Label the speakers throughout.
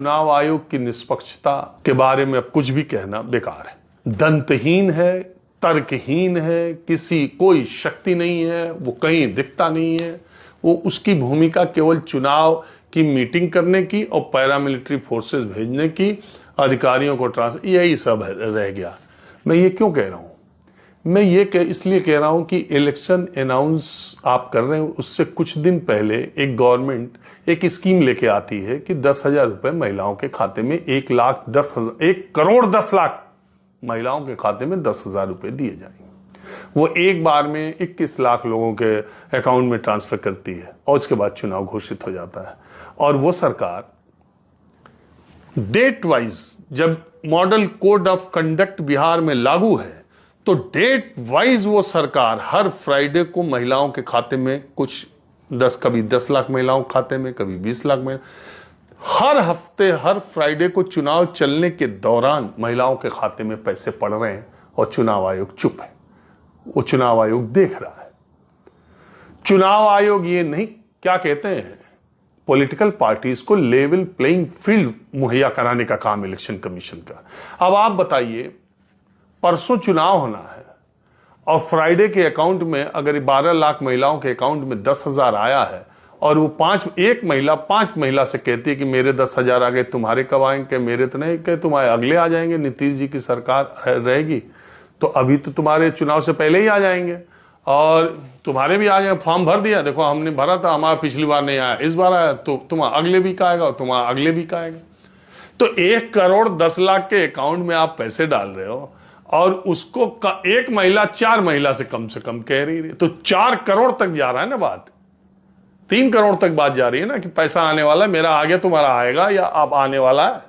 Speaker 1: चुनाव आयोग की निष्पक्षता के बारे में अब कुछ भी कहना बेकार है। दंतहीन है, तर्कहीन है, किसी कोई शक्ति नहीं है, वो कहीं दिखता नहीं है। वो उसकी भूमिका केवल चुनाव की मीटिंग करने की और पैरामिलिट्री फोर्सेस भेजने की, अधिकारियों को ट्रांसफर, यही सब रह गया। मैं ये क्यों कह रहा हूं? मैं ये इसलिए कह रहा हूं कि इलेक्शन अनाउंस आप कर रहे हैं, उससे कुछ दिन पहले एक गवर्नमेंट एक स्कीम लेके आती है कि 10,000 रुपए महिलाओं के खाते में 1,10,000 महिलाओं के खाते में 10,000 रुपए दिए जाएंगे। वो एक बार में 21 लाख लोगों के अकाउंट में ट्रांसफर करती है और उसके बाद चुनाव घोषित हो जाता है। और वो सरकार डेट वाइज, जब model code of conduct Bihar में लागू है, तो डेट वाइज वो सरकार हर फ्राइडे को महिलाओं के खाते में कभी 10 लाख महिलाओं के खाते में, कभी 20 लाख महिला, हर हफ्ते हर फ्राइडे को चुनाव चलने के दौरान महिलाओं के खाते में पैसे पड़ रहे हैं और चुनाव आयोग चुप है। वो चुनाव आयोग देख रहा है। चुनाव आयोग ये नहीं, क्या कहते हैं, पॉलिटिकल पार्टीज को लेवल प्लेइंग फील्ड मुहैया कराने का काम इलेक्शन कमीशन का। अब आप बताइए, परसों चुनाव होना है और फ्राइडे के अकाउंट में अगर 12 लाख महिलाओं के अकाउंट में 10,000 आया है और वो एक महिला 5 महिला से कहती है कि मेरे 10,000 आ गए, तुम्हारे कब आएंगे? मेरे तो नहीं, कि तुम्हारे अगले आ जाएंगे, नीतीश जी की सरकार रहेगी तो अभी तो तुम्हारे चुनाव से पहले ही आ जाएंगे और तुम्हारे भी आ जाएंगे। फॉर्म भर दिया, देखो हमने भरा था, हमारा पिछली बार नहीं आया, इस बार आया, तो तुम्हारा अगले वीक आएगा और तुम्हारा अगले वीक आएगा। तो 1,10,00,000 के अकाउंट में आप पैसे डाल रहे हो और उसको एक महिला 4 महिला से कम कह रही है, तो 4 करोड़ तक जा रहा है ना बात। 3 करोड़ तक बात जा रही है ना कि पैसा आने वाला है, मेरा आ गया, तुम्हारा आएगा या अब आने वाला है।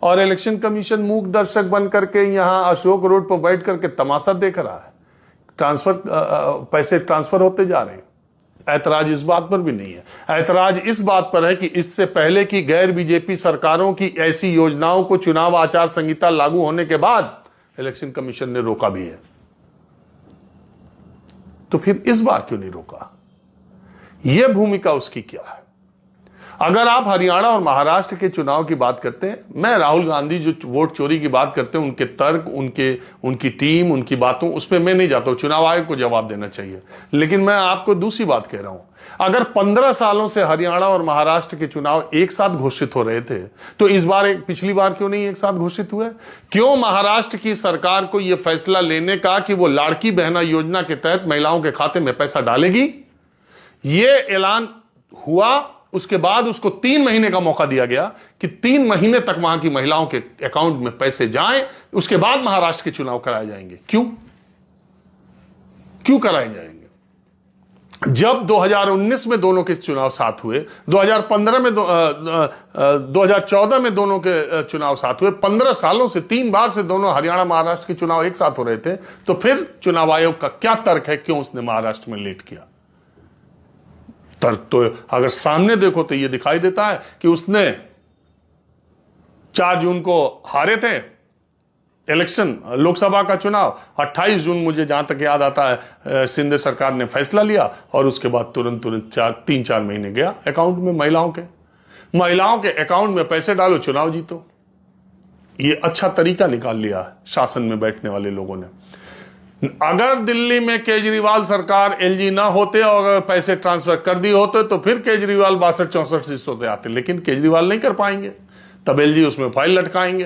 Speaker 1: और इलेक्शन कमीशन मूक दर्शक बन करके यहां अशोक रोड पर बैठ करके तमाशा देख रहा है। पैसे ट्रांसफर होते जा रहे हैं। ऐतराज इस बात पर भी नहीं है। ऐतराज इस बात पर है कि इससे पहले की गैर बीजेपी सरकारों की ऐसी योजनाओं को चुनाव आचार संहिता लागू होने के बाद इलेक्शन कमीशन ने रोका भी है। तो फिर इस बार क्यों नहीं रोका? यह भूमिका उसकी क्या है? अगर आप हरियाणा और महाराष्ट्र के चुनाव की बात करते हैं, मैं राहुल गांधी जो वोट चोरी की बात करते हैं, उनके तर्क, उनकी टीम, उनकी बातों, उस पर मैं नहीं जाता हूं। चुनाव आयोग को जवाब देना चाहिए। लेकिन मैं आपको दूसरी बात कह रहा हूं, अगर 15 सालों से हरियाणा और महाराष्ट्र के चुनाव एक साथ घोषित हो रहे थे, तो इस बार पिछली बार क्यों नहीं एक साथ घोषित हुए? क्यों महाराष्ट्र की सरकार को यह फैसला लेने का कि वो लाड़की बहना योजना के तहत महिलाओं के खाते में पैसा डालेगी? यह ऐलान हुआ, उसके बाद उसको 3 महीने का मौका दिया गया कि 3 महीने तक वहां की महिलाओं के अकाउंट में पैसे जाएं, उसके बाद महाराष्ट्र के चुनाव कराए जाएंगे। क्यों कराए जाएंगे? जब 2019 में दोनों के चुनाव साथ हुए, 2014 में दोनों के चुनाव साथ हुए, 15 सालों से 3 बार से दोनों हरियाणा महाराष्ट्र के चुनाव एक साथ हो रहे थे, तो फिर चुनाव आयोग का क्या तर्क है, क्यों उसने महाराष्ट्र में लेट किया? तर्क तो अगर सामने देखो तो यह दिखाई देता है कि उसने 4 जून को हारे थे इलेक्शन, लोकसभा का चुनाव। 28 जून मुझे जहां तक याद आता है सिंधे सरकार ने फैसला लिया और उसके बाद तुरंत 3-4 महीने गया अकाउंट में महिलाओं के अकाउंट में पैसे डालो, चुनाव जीतो। ये अच्छा तरीका निकाल लिया शासन में बैठने वाले लोगों ने। अगर दिल्ली में केजरीवाल सरकार एलजी ना होते और अगर पैसे ट्रांसफर कर दिए होते तो फिर केजरीवाल 62-64 सीटों पे आते, लेकिन केजरीवाल नहीं कर पाएंगे, तब एलजी उसमें फाइल लटकाएंगे।